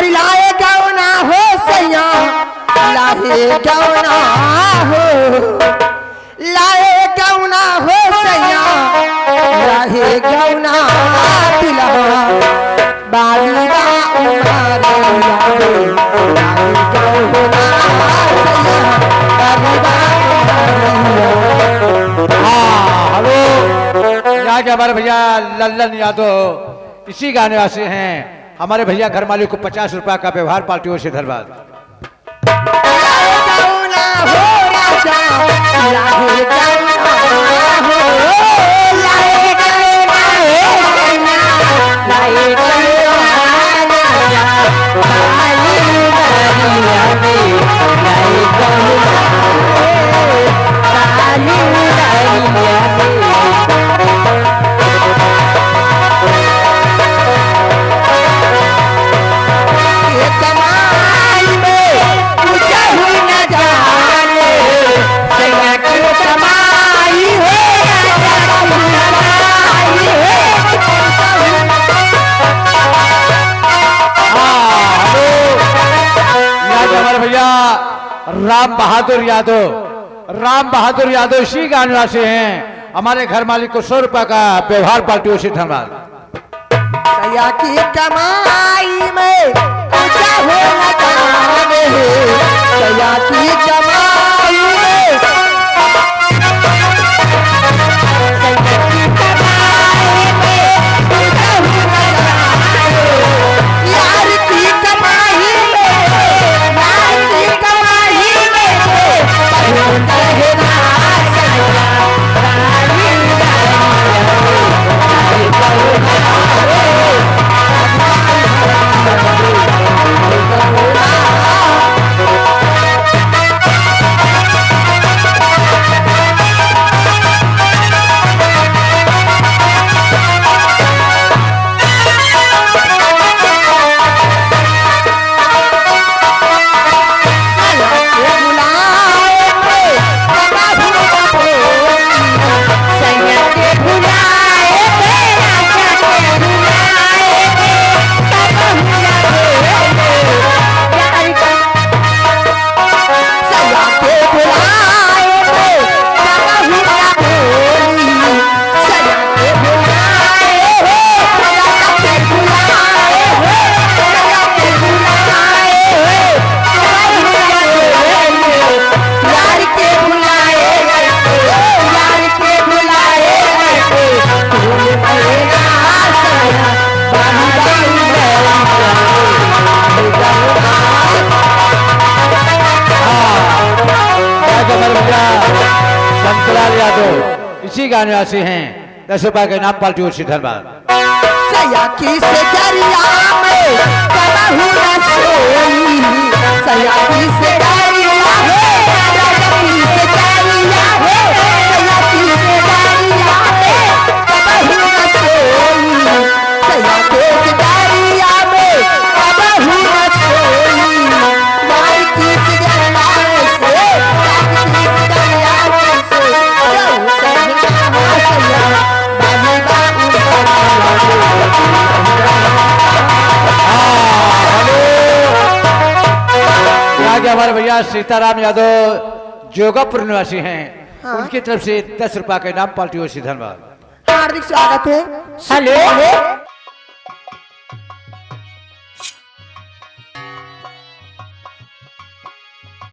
अरे लाए गौना हो सैया लाए गौना हो लाए गौना हो सैया लाए गौना दिला बाबीदा उमारे लाए गौना सैया बाबीदा हेलो यहाँ के हमारे भैया लल्लन यादव इसी गाने वाले हैं। हमारे भैया घर मालिक को 50 रुपया का व्यवहार पार्टियों से धन्यवाद। राम बहादुर यादव इसी गाने से हैं। हमारे घर मालिक को 100 रुपया का व्यवहार पार्टियों से धन्यवाद। सैया की कमाई में पूजा हो लगावे सैया की कमाई में सैया की कमाई में पूजा हो लगावे यार की कमाई में यार की कमाई में कहना सैया इसी गाने वाले हैं। 10 रुपया के नाम पार्टियों से धन्यवाद। सैया की सजरिया में कबहू न सोई सैया की सजरिया है सैया की सजरिया है सैया की सजरिया है कबहू न सोई सैया के सजरिया में कबहू न सोई माई की सजरिया से की सजरिया से हमारे भैया सीताराम यादव जोगापुर निवासी हैं। उनकी तरफ से 10 रुपया के नाम पार्टियों से धन्यवाद। हार्दिक स्वागत है। हेलो।